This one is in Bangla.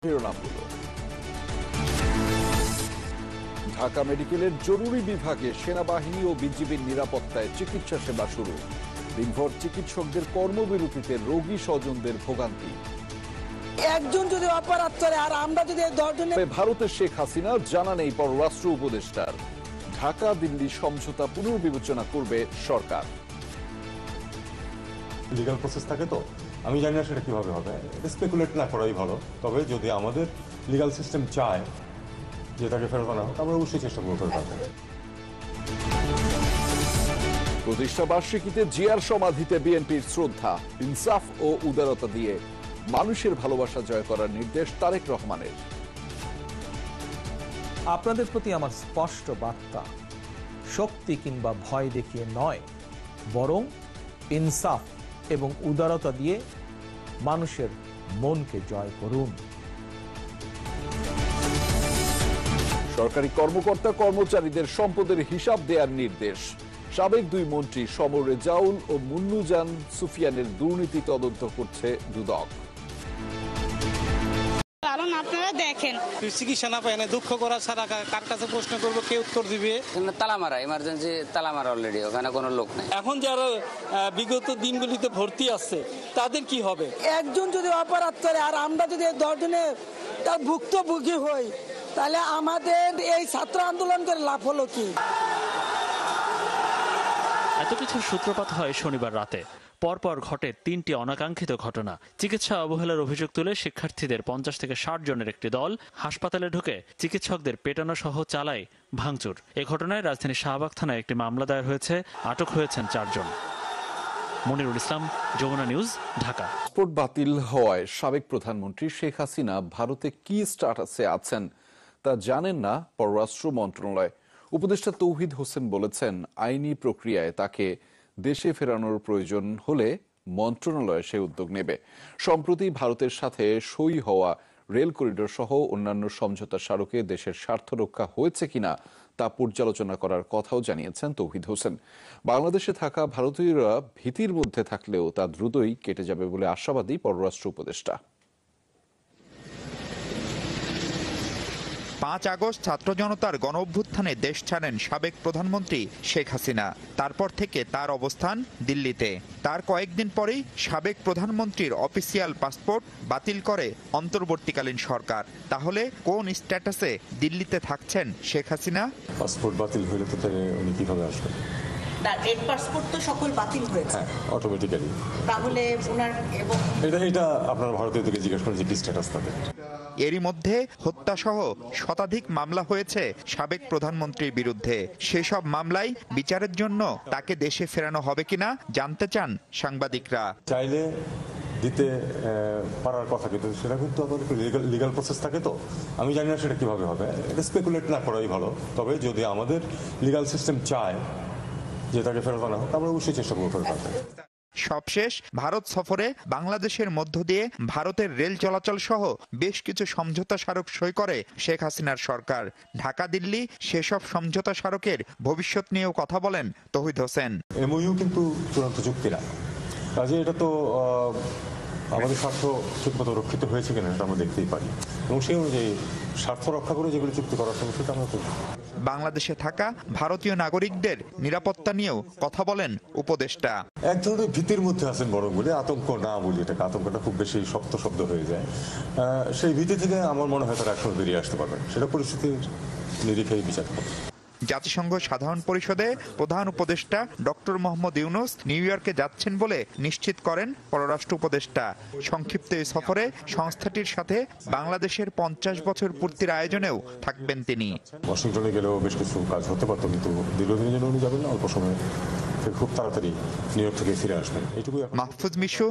শিরোনামগুলো। ঢাকা মেডিকেলের জরুরি বিভাগে সেনাবাহিনী ও বিজিবির নিরাপত্তায় চিকিৎসা সেবা শুরু। দিনভর চিকিৎসকদের কর্মবিরতিতে রোগী স্বজনদের ভোগান্তি। একজন যদি অপরাধ করে আর আমরা যদি 10 জন। ভারতের শেখ হাসিনা জানা নেই পররাষ্ট্র উপদেষ্টার। ঢাকা দিল্লি সমঝোতা পুনর্বিবেচনা করবে সরকার। লিগ্যাল প্রসেস থাকে তো আমি জানি না সেটা কিভাবে হবে, স্পেকুলেট না করাই ভালো। তবে যদি আমাদের লিগ্যাল সিস্টেম চায় যে তাকে ফেরত আনা হোক, আমরা অবশ্যই চেষ্টা করবো ফেরত আনতে। প্রতিষ্ঠা বার্ষিকীতে জিয়ার সমাধিতে বিএনপির শ্রদ্ধা, ইনসাফ ও উদারতা দিয়ে মানুষের ভালোবাসা জয় করার নির্দেশ তারেক রহমানের। আপনাদের প্রতি আমার স্পষ্ট বার্তা, শক্তি কিংবা ভয় দেখিয়ে নয়, বরং ইনসাফ এবং উদারতা দিয়ে মানুষের মনকে জয় করুন। সরকারি কর্মকর্তা কর্মচারীদের সম্পদের হিসাব দেওয়ার নির্দেশ। সাবেক দুই মন্ত্রী সমর রেজাউল ও মুন্নুজান সুফিয়ানের দুর্নীতি তদন্ত করছে দুদক। কারণ আপনারা দেখেন চিকিৎসা না পায় না, দুঃখ করা ছাড়া কার কাছে প্রশ্ন করবো, কে উত্তর দিবে? তালা মারা, ইমার্জেন্সি তালা মারা অলরেডি, ওখানে কোনো লোক নেই। এখন যারা বিগত দিনগুলিতে ভর্তি আছে তাদের কি হবে? একজন যদি অপরাধ করে আর আমরা যদি 10 জনে তার ভুক্তভোগী হই, তাহলে আমাদের এই ছাত্র আন্দোলন করে লাভ হলো কি? এত কিছুর সূত্রপাত হয় শনিবার রাতে। পরপর ঘটে 3টি অনাকাঙ্ক্ষিত ঘটনা। চিকিৎসা অবহেলার অভিযোগ তুলে শিক্ষার্থীদের 50 থেকে 60 জনের একটি দল হাসপাতালে ঢুকে চিকিৎসকদের পেটানো সহ চালায় ভাঙচুর। এ ঘটনায় রাজধানীর শাহবাগ থানায় একটি মামলা দায়ের হয়েছে। আটক হয়েছেন 4 জন। মনিরুল ইসলাম, যমুনা নিউজ, ঢাকা। পাসপোর্ট বাতিল হওয়ায় সাবেক প্রধানমন্ত্রী শেখ হাসিনা ভারতে কি স্ট্যাটাসে আছেন তা জানেন না পররাষ্ট্র মন্ত্রণালয়। উপদেষ্টা তৌহিদ হোসেন বলেছেন, আইনি প্রক্রিয়ায় তাকে দেশে ফেরানোর প্রয়োজন হলে মন্ত্রণালয় সে উদ্যোগ নেবে। সম্প্রতি ভারতের সাথে সই হওয়া রেল করিডোর সহ অন্যান্য সমঝোতা স্মারকে দেশের স্বার্থ রক্ষা হয়েছে কিনা তা পর্যালোচনা করার কথাও জানিয়েছেন তৌহিদ হোসেন। বাংলাদেশে থাকা ভারতীয়রা ভীতির মধ্যে থাকলেও তা দ্রুতই কেটে যাবে বলে আশাবাদী পররাষ্ট্র উপদেষ্টা। 5 আগস্ট ছাত্র জনতার গণ অভ্যুত্থানে দেশ ছাড়েন সাবেক প্রধানমন্ত্রী শেখ হাসিনা। তারপর থেকে তার অবস্থান দিল্লিতে। তার কয়েকদিন পরেই সাবেক প্রধানমন্ত্রীর অফিসিয়াল পাসপোর্ট বাতিল করে অন্তর্বর্তীকালীন সরকার। তাহলে কোন স্ট্যাটাসে দিল্লিতে থাকছেন শেখ হাসিনা? পাসপোর্ট বাতিল হইলে তো উনি কিভাবে আসবেন? তার রেড পাসপোর্ট তো সকল বাতিল হয়েছে। হ্যাঁ, অটোমেটিক্যালি। তাহলে ওনার এবং এটা আপনার ভারতীয় থেকে জিজ্ঞেস করেন যে কি স্ট্যাটাস তাদের। এরই মধ্যে হত্যাসহ শতাধিক মামলা হয়েছে সাবেক প্রধানমন্ত্রীর বিরুদ্ধে। সেসব মামলায় বিচারের জন্য তাকে দেশে ফেরানো হবে কিনা জানতে চান সাংবাদিকরা। চাইলে দিতে পারার কথা, কিন্তু সেটা কিন্তু আবার লিগ্যাল প্রসেস থাকে তো আমি জানি না সেটা কিভাবে হবে, স্পেকুলেট না করাই ভালো। তবে যদি আমাদের লিগ্যাল সিস্টেম চায় যে তাকে ফেরত আনা হোক, আমরা অবশ্যই চেষ্টা করবো ফেরত আনতে। সবশেষ ভারত সফরে বাংলাদেশের মধ্য দিয়ে ভারতের রেল চলাচল সহ বেশ কিছু সমঝোতা স্মারক সই করে শেখ হাসিনার সরকার। ঢাকা দিল্লি সেসব সমঝোতা স্মারকের ভবিষ্যৎ নিয়েও কথা বলেন তৌহিদ হোসেন। এমওইউ কিন্তু চূড়ান্ত চুক্তি না, কাজে এটা তো আমাদের স্বার্থ ঠিকমতো রক্ষিত হয়েছে কিনা সেটা আমরা দেখতেই পারি, এবং সেই অনুযায়ী স্বার্থ রক্ষা করে যেগুলো চুক্তি করার সময় সেটা আমরা করব। বাংলাদেশে থাকা ভারতীয় নাগরিকদের নিরাপত্তা নিয়েও কথা বলেন উপদেষ্টা। এক ধরনের ভীতির মধ্যে আছেন বরং বলে, আতঙ্ক না বলি, এটাকে আতঙ্কটা খুব বেশি শক্ত শব্দ হয়ে যায়। সেই ভীতি থেকে আমার মনে হয় তারা একসময় বেরিয়ে আসতে পারবেন, সেটা পরিস্থিতির নিরিখেই বিচার করবে। জাতিসংঘ সাধারণ পরিষদে প্রধান উপদেষ্টা ডক্টর মোহাম্মদ ইউনূস নিউ ইয়র্কে যাচ্ছেন বলে নিশ্চিত করেন পররাষ্ট্র উপদেষ্টা। সংক্ষিপ্ত এই সফরে সংস্থাটির সাথে বাংলাদেশের 50 বছর পূর্তির আয়োজনেও থাকবেন তিনি। ওয়াশিংটনে গেলেও বেশ কিছু কাজ হতে পারতো, কিন্তু দীর্ঘদিনের জন্য উনি যাবেন না, অল্প সময় খুব তাড়াতাড়ি নিউ ইয়র্ক থেকে ফিরে আসবেন, এইটুকুই। মাহফুজ মিশু।